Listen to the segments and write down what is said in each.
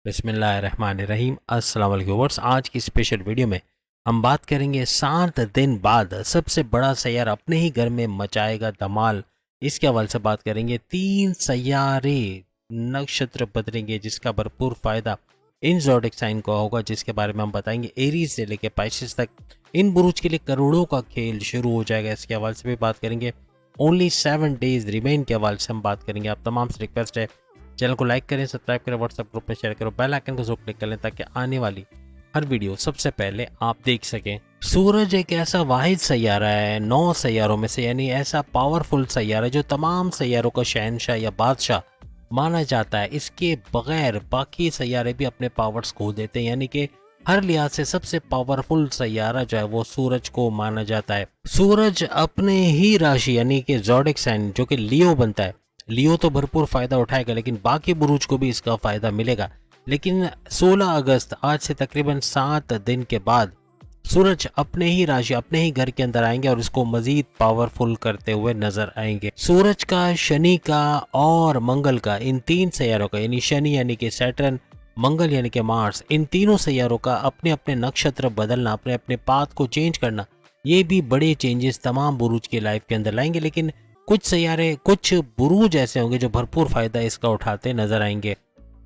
बिस्मिल्लाहिर्रहमानिर्रहीम। अस्सलाम वालेकुम व्यूअर्स। आज की स्पेशल वीडियो में हम बात करेंगे 7 दिन बाद सबसे बड़ा सैयारा अपने ही घर में मचाएगा धमाल। इसके हवाले से बात करेंगे। 3 सैयारे नक्षत्र बदलेंगे जिसका भरपूर फ़ायदा इन ज़ोडिक साइन को होगा, जिसके बारे में हम बताएंगे। एरीज से लेकर पाइसेस तक इन बुरुज के लिए करोड़ों का खेल शुरू हो जाएगा। इसके हवाले से भी बात करेंगे। ओनली 7 डेज रिमेन के हवाले से हम बात करेंगे। आप तमाम से रिक्वेस्ट है, चैनल को लाइक करें, सब्सक्राइब करें, व्हाट्सएप ग्रुप में शेयर करो, बेल आइकन को जरूर क्लिक कर लें ताकि आने वाली हर वीडियो सबसे पहले आप देख सकें। सूरज एक ऐसा वाहिद सैयारा है 9 सैयारों में से, यानी ऐसा पावरफुल सैयारा जो तमाम सैयारों का शहनशाह या बादशाह माना जाता है। इसके बगैर बाकी सैयारे भी अपने पावर्स खो देते हैं, यानी कि हर लिहाज से सबसे पावरफुल सैयारा जो है वो सूरज को माना जाता है। सूरज अपने ही राशि यानी कि ज़ोडिक साइन जो कि लियो बनता है, लियो तो भरपूर फायदा उठाएगा, लेकिन बाकी बुरुज को भी इसका फायदा मिलेगा। लेकिन 16 अगस्त आज से तकरीबन 7 दिन के बाद सूरज अपने ही राशि अपने ही घर के अंदर आएंगे और इसको मजीद पावरफुल करते हुए नजर आएंगे। सूरज का, शनि का और मंगल का, इन 3 सैयारों का, यानी शनि यानी कि सैटर्न, मंगल यानी कि मार्स, इन तीनों सैयारों का अपने अपने नक्षत्र बदलना, अपने अपने पाथ को चेंज करना, ये भी बड़े चेंजेस तमाम बुरुज की लाइफ के अंदर लाएंगे। लेकिन कुछ सैयारे, कुछ बुरूज ऐसे होंगे जो भरपूर फायदा इसका उठाते नजर आएंगे।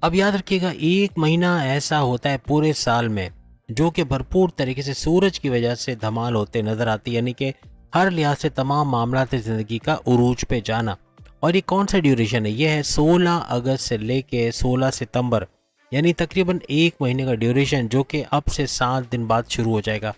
अब याद रखिएगा, एक महीना ऐसा होता है पूरे साल में जो कि भरपूर तरीके से सूरज की वजह से धमाल होते नजर आती है, यानी कि हर लिहाज से तमाम मामला जिंदगी का उरूज पे जाना। और ये कौन सा ड्यूरेशन है? ये है 16 अगस्त से लेके 16 सितंबर, यानी तकरीबन एक महीने का ड्यूरेशन, जो कि अब से 7 दिन बाद शुरू हो जाएगा।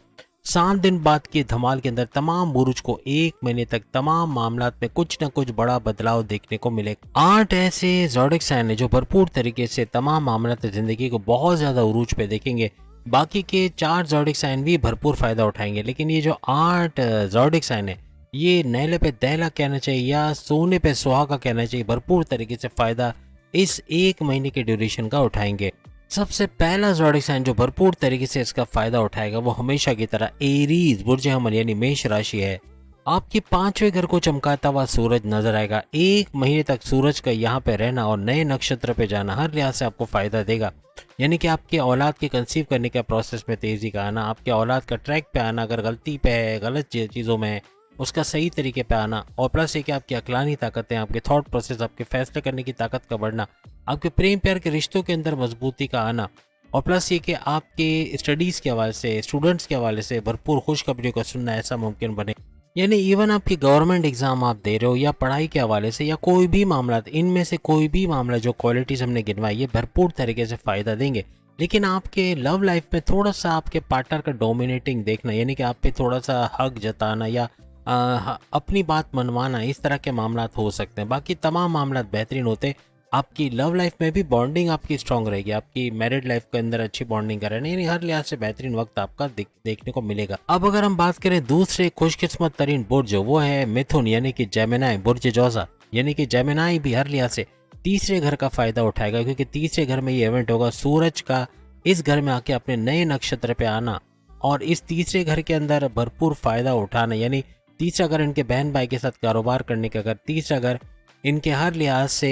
7 दिन बाद के धमाल के अंदर तमाम बुरुज को एक महीने तक तमाम मामलात में कुछ न कुछ बड़ा बदलाव देखने को मिलेगा। 8 ऐसे ज़ोडिक साइन है जो भरपूर तरीके से तमाम मामलात जिंदगी को बहुत ज्यादा उरूज पे देखेंगे। बाकी के 4 ज़ोडिक साइन भी भरपूर फायदा उठाएंगे, लेकिन ये जो 8 ज़ोडिक साइन है, ये नैले पे दैला कहना चाहिए या सोने पे सुहागा कहना चाहिए, भरपूर तरीके से फायदा इस एक महीने के ड्यूरेशन का उठाएंगे। सबसे पहला ज़ोडिक साइन जो भरपूर तरीके से इसका फायदा उठाएगा वो हमेशा की तरह एरीज बुर्ज हमल यानी मेष राशि है। आपके 5वें घर को चमकाता हुआ सूरज नजर आएगा। एक महीने तक सूरज का यहाँ पे रहना और नए नक्षत्र पे जाना हर लिहाज से आपको फायदा देगा, यानी कि आपके औलाद के कंसीव करने के प्रोसेस में तेजी का आना, आपके औलाद का ट्रैक पे आना, अगर गलती पे है, गलत चीज़ों में है, उसका सही तरीके पे आना, और प्लस ये कि आपकी अकलानी ताकतें, आपके थॉट प्रोसेस, आपके फैसले करने की ताकत का बढ़ना, आपके प्रेम प्यार के रिश्तों के अंदर मजबूती का आना, और प्लस ये कि आपके स्टडीज़ के हवाले से, स्टूडेंट्स के हवाले से भरपूर खुशखबरियों का सुनना ऐसा मुमकिन बने। यानी इवन आपकी गवर्नमेंट एग्जाम आप दे रहे हो या पढ़ाई के हवाले से या कोई भी मामला, इनमें से कोई भी मामला जो क्वालिटीज़ हमने गिनवाई ये भरपूर तरीके से फ़ायदा देंगे। लेकिन आपके लव लाइफ में थोड़ा सा आपके पार्टनर का डोमिनेटिंग देखना, यानी कि आप पे थोड़ा सा हक जताना या अपनी बात मनवाना, इस तरह के मामला हो सकते हैं। बाकी तमाम मामला बेहतरीन होते। आपकी लव लाइफ में भी बॉन्डिंग आपकी स्ट्रांग रहेगी, आपकी मैरिड लाइफ के अंदर अच्छी बॉन्डिंग कर रहे हैं, यानी हर लिहाज से बेहतरीन वक्त आपका देखने को मिलेगा। अब अगर हम बात करें दूसरे खुशकिस्मत तरीन बुर्ज, वो है मिथुन यानी कि जेमिनाई, बुर्ज जोजा, यानी कि जेमिनाई भी हर लिहाज से तीसरे घर का फायदा उठाएगा, क्योंकि तीसरे घर में ये इवेंट होगा सूरज का इस घर में आके अपने नए नक्षत्र पे आना और इस तीसरे घर के अंदर भरपूर फायदा उठाना। यानी तीसरा घर इनके बहन भाई के साथ कारोबार करने का घर, तीसरा घर इनके हर लिहाज से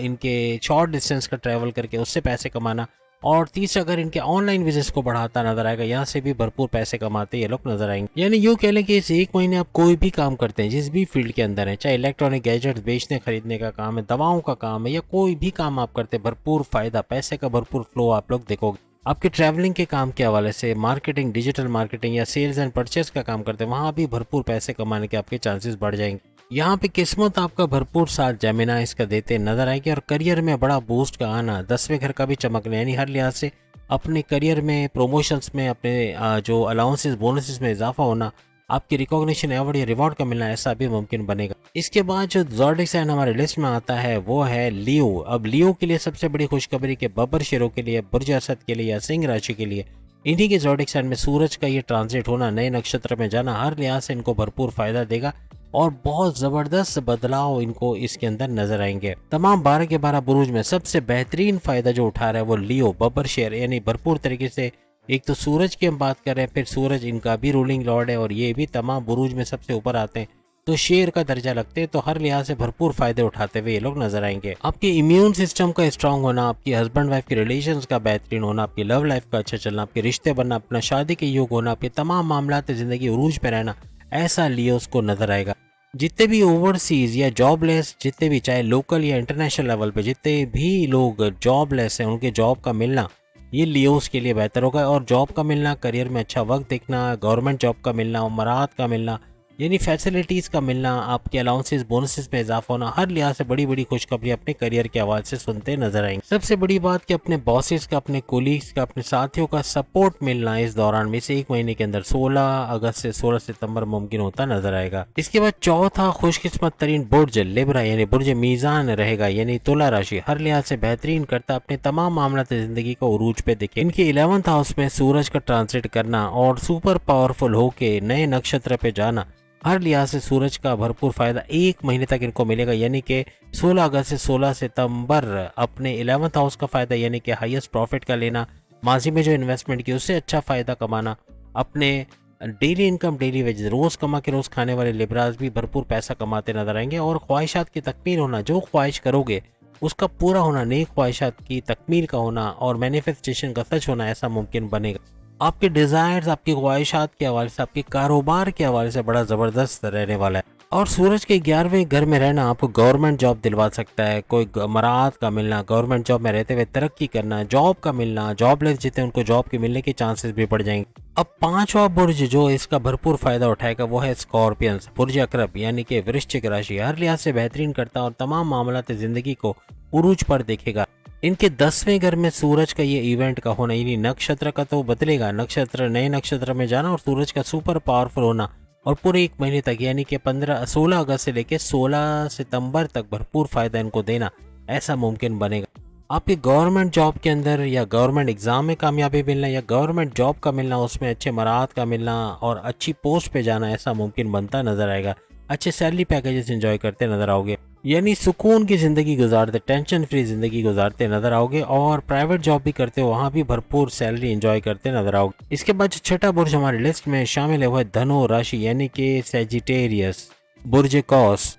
इनके शॉर्ट डिस्टेंस का ट्रैवल करके उससे पैसे कमाना, और तीसरा घर इनके ऑनलाइन बिजनेस को बढ़ाता नजर आएगा, यहाँ से भी भरपूर पैसे कमाते ये लोग नजर आएंगे। यानी यूँ कह लें कि इस एक महीने आप कोई भी काम करते हैं, जिस भी फील्ड के अंदर है, चाहे इलेक्ट्रॉनिक गैजेट्स बेचने खरीदने का काम है, दवाओं का काम है, या कोई भी काम आप करते हैं, भरपूर फायदा, पैसे का भरपूर फ्लो आप लोग देखोगे। आपके ट्रैवलिंग के काम के हवाले से, मार्केटिंग, डिजिटल मार्केटिंग या सेल्स एंड परचेस का काम करते हैं, वहाँ भी भरपूर पैसे कमाने के आपके चांसेस बढ़ जाएंगे। यहाँ पे किस्मत आपका भरपूर साथ जेमिनाई इसका देते नजर आएगी, और करियर में बड़ा बूस्ट का आना, 10वें घर का भी चमकना, यानी हर लिहाज से अपने करियर में, प्रमोशंस में, अपने जो अलाउंसेस बोनसेस में इजाफा होना, आपकी रिकॉग्निशन, अवार्ड या रिवॉर्ड का मिलना, ऐसा भी मुमकिन बनेगा। इसके बाद जो ज़ोडिक साइन हमारे लिस्ट में आता है वो है लियो। अब लियो के लिए सबसे बड़ी खुशखबरी के बब्बर शेरों के लिए, बुर्ज असद के लिए या सिंह राशि के लिए, इन्हीं के ज़ोडिक साइन में सूरज का ये ट्रांजिट होना, नए नक्षत्र में जाना, हर लिहाज से इनको भरपूर फायदा देगा और बहुत जबरदस्त बदलाव इनको इसके अंदर नजर आएंगे। तमाम 12 के 12 बुरुज में सबसे बेहतरीन फायदा जो उठा रहा है वो लियो बब्बर शेर, यानी भरपूर तरीके से। एक तो सूरज की हम बात कर रहे हैं, फिर सूरज इनका भी रूलिंग लॉर्ड है और ये भी तमाम बुरुज में सबसे ऊपर आते हैं, तो शेर का दर्जा लगते हैं, तो हर लिहाज से भरपूर फायदे उठाते हुए ये लोग नजर आएंगे। आपके इम्यून सिस्टम का स्ट्रांग होना, आपकी हस्बैंड वाइफ के रिलेशंस का बेहतरीन होना, आपकी लव लाइफ का अच्छा चलना, आपके रिश्ते बनना, अपना शादी के योग होना, आपके तमाम मामला जिंदगी उरूज पे रहना, ऐसा लियोस को नजर आएगा। जितने भी ओवरसीज या जॉबलेस, जितने भी चाहे लोकल या इंटरनेशनल लेवल पे जितने भी लोग जॉबलेस हैं, उनके जॉब का मिलना ये लियोस के लिए बेहतर होगा। और जॉब का मिलना, करियर में अच्छा वक्त देखना, गवर्नमेंट जॉब का मिलना, उमरात का मिलना, यानी फैसिलिटीज़ का मिलना, आपके अलाउंसेस बोनसेस में इजाफा होना, हर लिहाज से बड़ी बड़ी खुशखबरी अपने करियर के हवाले से सुनते नजर आएंगे। सबसे बड़ी बात कि अपने बॉसेस का, अपने कोलीग्स का, अपने साथियों का सपोर्ट मिलना इस दौरान में से एक महीने के अंदर 16 अगस्त से 16 सितंबर मुमकिन होता नजर आएगा। इसके बाद चौथा खुशकिस्मत तरीन बुर्ज लिब्रा यानी बुर्ज मीजान रहेगा, यानी तुला राशि हर लिहाज से बेहतरीन करता, अपने तमाम मामला जिंदगी को उरूज पे देखे। इनके 11th हाउस में सूरज का ट्रांसिट करना और सुपर पावरफुल होके नए नक्षत्र पे जाना, हर लिहाज से सूरज का भरपूर फायदा एक महीने तक इनको मिलेगा। यानी कि 16 अगस्त से 16 सितंबर अपने 11th हाउस का फायदा यानी कि हाईएस्ट प्रॉफिट का लेना, माजी में जो इन्वेस्टमेंट की उससे अच्छा फायदा कमाना, अपने डेली इनकम डेली वेजेस रोज कमा के रोज खाने वाले लिब्राज भी भरपूर पैसा कमाते नजर आएंगे। और ख्वाहिशात की तकमील होना, जो ख्वाहिश करोगे उसका पूरा होना, नेक ख्वाहिशात की तकमील का होना और मैनिफेस्टेशन का सच होना, ऐसा मुमकिन बनेगा। आपके डिजायर्स, आपकी ख्वाहिशात के हवाले से, आपके कारोबार के हवाले से बड़ा जबरदस्त रहने वाला है। और सूरज के 11वें घर में रहना आपको गवर्नमेंट जॉब दिलवा सकता है, कोई मराहत का मिलना, गवर्नमेंट जॉब में रहते हुए तरक्की करना, जॉब का मिलना, जॉबलेस जितने उनको जॉब के मिलने के चांसेस भी बढ़ जाएंगे। अब पांचवा बुर्ज जो इसका भरपूर फायदा उठाएगा वो है स्कॉर्पियंस, बुर्ज अकरब यानी कि वृश्चिक राशि हर लिहाज से बेहतरीन करता और तमाम मामला जिंदगी को उरूज पर देखेगा। इनके 10वें घर में सूरज का ये इवेंट का होना, यानी नक्षत्र का तो बदलेगा, नक्षत्र नए नक्षत्र में जाना और सूरज का सुपर पावरफुल होना और पूरे एक महीने तक यानी कि 16 अगस्त से लेकर 16 सितंबर तक भरपूर फायदा इनको देना, ऐसा मुमकिन बनेगा। आपके गवर्नमेंट जॉब के अंदर या गवर्नमेंट एग्जाम में कामयाबी मिलना या गवर्नमेंट जॉब का मिलना, उसमें अच्छे मराहत का मिलना और अच्छी पोस्ट पे जाना, ऐसा मुमकिन बनता नजर आएगा। अच्छे सैलरी पैकेजेस एंजॉय करते नजर आओगे, यानी सुकून की जिंदगी गुजारते, टेंशन फ्री जिंदगी गुजारते नजर आओगे। और प्राइवेट जॉब भी करते हो, वहां भी भरपूर सैलरी एंजॉय करते नजर आओगे। इसके बाद छठा बुर्ज हमारी लिस्ट में शामिल है वो है धनु राशि यानी कि सैजिटेरियस, बुर्ज कौस।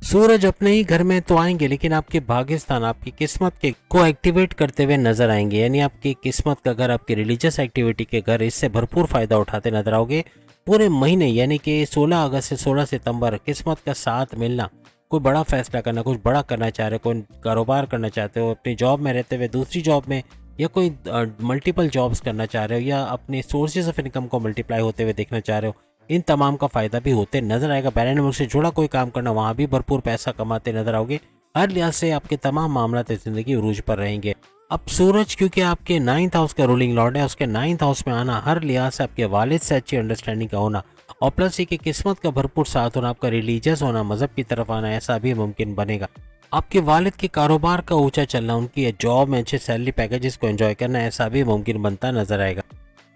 सूरज अपने ही घर में तो आएंगे लेकिन आपके भाग्यस्थान, आपकी किस्मत के को एक्टिवेट करते हुए नजर आएंगे, यानी आपकी किस्मत का घर, आपकी रिलीजियस एक्टिविटी के घर, इससे भरपूर फायदा उठाते नजर आओगे। पूरे महीने यानी कि 16 अगस्त से 16 सितंबर किस्मत का साथ मिलना, कोई बड़ा फैसला करना, कुछ बड़ा करना चाह रहे हो, कोई कारोबार करना चाहते हो, अपनी जॉब में रहते हुए दूसरी जॉब में, या कोई मल्टीपल जॉब्स करना चाह रहे हो, या अपने सोर्सेज ऑफ इनकम को मल्टीप्लाई होते हुए देखना चाह रहे हो, इन तमाम का फायदा भी होते नजर आएगा। बैरन मुल्क से जुड़ा कोई काम करना, वहां भी भरपूर पैसा कमाते नजर आओगे। हर लिहाज से आपके तमाम मामला जिंदगी उरूज पर रहेंगे। अब सूरज क्योंकि आपके 9th हाउस का रूलिंग लॉर्ड है, उसके 9th हाउस में आना, हर लिहाज से आपके वालिद से अच्छी अंडरस्टैंडिंग का होना और प्लस ये कि किस्मत का भरपूर साथ होना, आपका रिलीजियस होना, मजहब की तरफ आना, ऐसा भी मुमकिन बनेगा। आपके वालिद के कारोबार का ऊंचा चलना, उनकी जॉब में अच्छे सैलरी पैकेजेस को एंजॉय करना, ऐसा भी मुमकिन बनता नजर आएगा।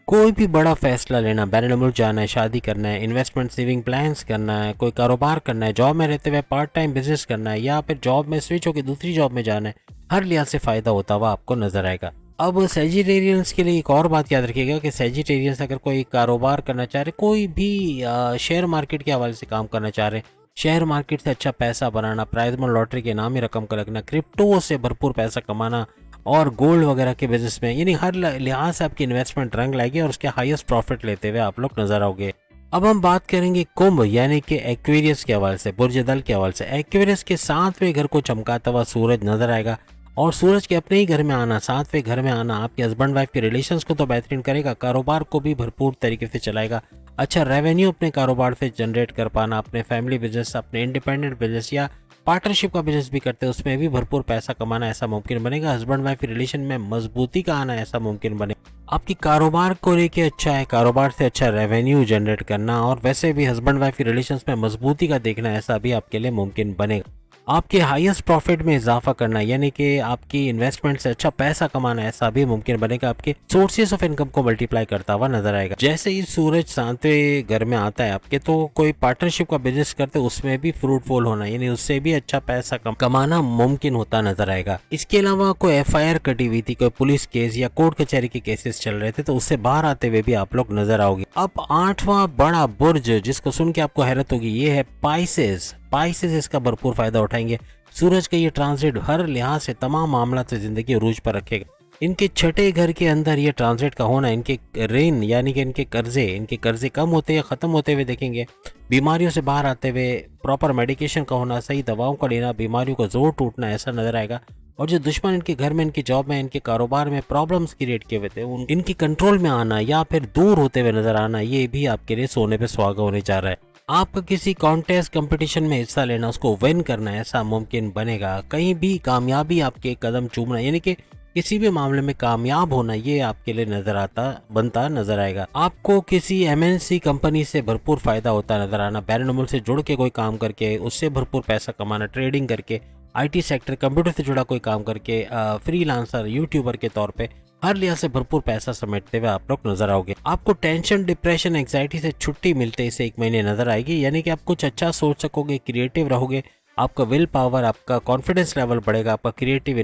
कोई भी बड़ा फैसला लेना, बैरन मुल्क जाना है, शादी करना है, इन्वेस्टमेंट सेविंग प्लान्स करना है, कोई कारोबार करना है, जॉब में रहते हुए पार्ट टाइम बिजनेस करना है, या फिर जॉब में स्विच होकर दूसरी जॉब में जाना है, हर लिहाज से फायदा होता हुआ आपको नजर आएगा। अब सेजिटेरियंस के लिए एक और बात याद रखिएगा कि सेजिटेरियंस अगर कोई कारोबार करना चाह रहे, कोई भी शेयर मार्केट के हवाले से काम करना चाह रहे, शेयर मार्केट से अच्छा पैसा बनाना, प्राइज मनी लॉटरी के नाम ही रकम का लगना, क्रिप्टो से भरपूर पैसा कमाना और गोल्ड वगैरह के बिजनेस में, यानी हर लिहाज से आपकी इन्वेस्टमेंट रंग लाएगी और उसके हाईएस्ट प्रॉफिट लेते हुए आप लोग नजर आओगे। अब हम बात करेंगे कुंभ यानी कि एक्वेरियस के हवाले से, बुर्ज दल के हवाले से। एक्वेरियस के 7वें घर को चमकाता हुआ सूरज नजर आएगा और सूरज के अपने ही घर में आना, 7वें घर में आना आपके हस्बैंड वाइफ के रिलेशंस को तो बेहतरीन करेगा, कारोबार को भी भरपूर तरीके से चलाएगा, अच्छा रेवेन्यू अपने कारोबार से जनरेट कर पाना, अपने फैमिली बिजनेस, अपने इंडिपेंडेंट बिजनेस या पार्टनरशिप का बिजनेस भी करते हैं उसमें भी भरपूर पैसा कमाना, ऐसा मुमकिन बनेगा। हस्बैंड वाइफ रिलेशन में मजबूती का आना, ऐसा मुमकिन बनेगा। आपकी कारोबार को लेके अच्छा है, कारोबार से अच्छा रेवेन्यू जनरेट करना और वैसे भी हस्बैंड वाइफ रिलेशंस में मजबूती का देखना, ऐसा भी आपके लिए मुमकिन बनेगा। आपके हाईएस्ट प्रॉफिट में इजाफा करना, यानी कि आपकी इन्वेस्टमेंट से अच्छा पैसा कमाना, ऐसा भी मुमकिन बनेगा। आपके सोर्सेज ऑफ इनकम को मल्टीप्लाई करता हुआ नजर आएगा। जैसे ही सूरज सातवें घर में आता है आपके, तो कोई पार्टनरशिप का बिजनेस करते उसमें भी फ्रूटफुल होना, यानी उससे भी अच्छा पैसा कमाना मुमकिन होता नजर आएगा। इसके अलावा कोई एफआईआर कटी हुई थी, कोई पुलिस केस या कोर्ट कचहरी के केसेस चल रहे थे, तो उससे बाहर आते हुए भी आप लोग नजर आओगे। अब 8वां बड़ा बुर्ज जिसको सुन के आपको हैरत होगी, ये है पाइसेस। पाइसेस इसका भरपूर फायदा उठाएंगे। सूरज का ये ट्रांजिट हर लिहाज से तमाम मामला से जिंदगी अरूज पर रखेगा। इनके छठे घर के अंदर ये ट्रांजिट का होना इनके रेन यानी कि इनके कर्जे कम होते या खत्म होते हुए देखेंगे। बीमारियों से बाहर आते हुए, प्रॉपर मेडिकेशन का होना, सही दवाओं का लेना, बीमारियों का जोर टूटना, ऐसा नजर आएगा। और जो दुश्मन इनके घर में, इनकी जॉब में, इनके कारोबार में प्रॉब्लम्स क्रिएट किए हुए थे, इनकी कंट्रोल में आना या फिर दूर होते हुए नजर आना, ये भी आपके लिए सोने पे सुहागा होने जा रहा है। आपका किसी कॉन्टेस्ट कंपटीशन में हिस्सा लेना, उसको विन करना, ऐसा मुमकिन बनेगा। कहीं भी कामयाबी आपके कदम चूमना, यानी कि किसी भी मामले में कामयाब होना, ये आपके लिए बनता नजर आएगा। आपको किसी एमएनसी कंपनी से भरपूर फायदा होता नजर आना, बैरन से जुड़ के कोई काम करके उससे भरपूर पैसा कमाना, ट्रेडिंग करके, आईटी सेक्टर, कंप्यूटर से जुड़ा कोई काम करके, फ्रीलांसर, यूट्यूबर के तौर पे हर लिहाज से भरपूर पैसा समेटते हुए आप लोग नजर आओगे। आपको टेंशन, डिप्रेशन, एंग्जाइटी से छुट्टी मिलते इसे 1 महीने नजर आएगी, यानी कि आप कुछ अच्छा सोच सकोगे, क्रिएटिव रहोगे, आपका विल पावर, आपका कॉन्फिडेंस लेवल बढ़ेगा, आपका क्रिएटिव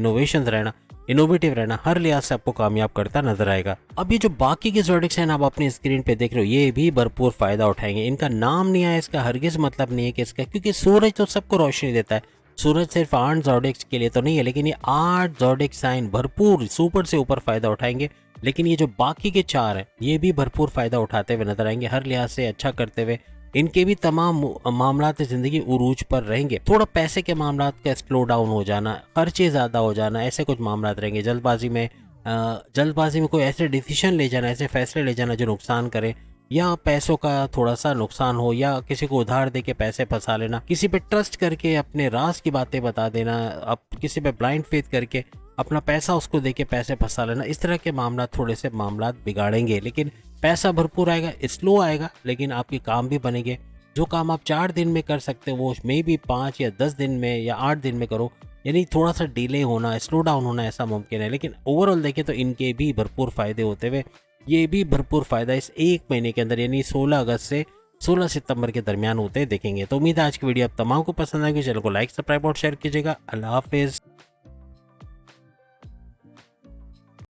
इनोवेटिव रहना हर लिहाज से आपको कामयाब करता नजर आएगा। अब ये जो बाकी के ज़ोडिक्स हैं आप अपनी स्क्रीन पे देख रहे हो, ये भी भरपूर फायदा उठाएंगे। इनका नाम नहीं आया, इसका हरगिज मतलब नहीं है कि इसका, क्योंकि सूरज तो सबको रोशनी देता है। सूरज सिर्फ 8 ज़ोडिक्स के लिए तो नहीं है, लेकिन ये 8 ज़ोडिक साइन भरपूर सुपर से ऊपर फायदा उठाएंगे। लेकिन ये जो बाकी के 4 हैं, ये भी भरपूर फायदा उठाते हुए नजर आएंगे, हर लिहाज से अच्छा करते हुए। इनके भी तमाम मामलात जिंदगी उरूज पर रहेंगे। थोड़ा पैसे के मामलात का स्लो डाउन हो जाना, खर्चे ज़्यादा हो जाना, ऐसे कुछ मामलात रहेंगे। जल्दबाजी में कोई ऐसे डिसीजन ले जाना, ऐसे फैसले ले जाना जो नुकसान करें, या पैसों का थोड़ा सा नुकसान हो, या किसी को उधार दे के पैसे फंसा लेना, किसी पे ट्रस्ट करके अपने राज की बातें बता देना, अब किसी पे ब्लाइंड फेथ करके अपना पैसा उसको दे के पैसे फंसा लेना, इस तरह के मामला थोड़े से मामला बिगाड़ेंगे। लेकिन पैसा भरपूर आएगा, स्लो आएगा, लेकिन आपके काम भी बनेंगे। जो काम आप 4 दिन में कर सकते हो, वो मे भी 5 या 10 दिन में या 8 दिन में करो, यानी थोड़ा सा डिले होना, स्लो डाउन होना, ऐसा मुमकिन है। लेकिन ओवरऑल देखें तो इनके भी भरपूर फायदे होते हुए, ये भी भरपूर फायदा इस 1 महीने के अंदर, यानी 16 अगस्त से 16 सितंबर के दरमियान होते देखेंगे। तो उम्मीद है आज की वीडियो आप तमाम को पसंद आएगी। चैनल को लाइक, सब्सक्राइब और शेयर कीजिएगा। अल्लाह हाफिज।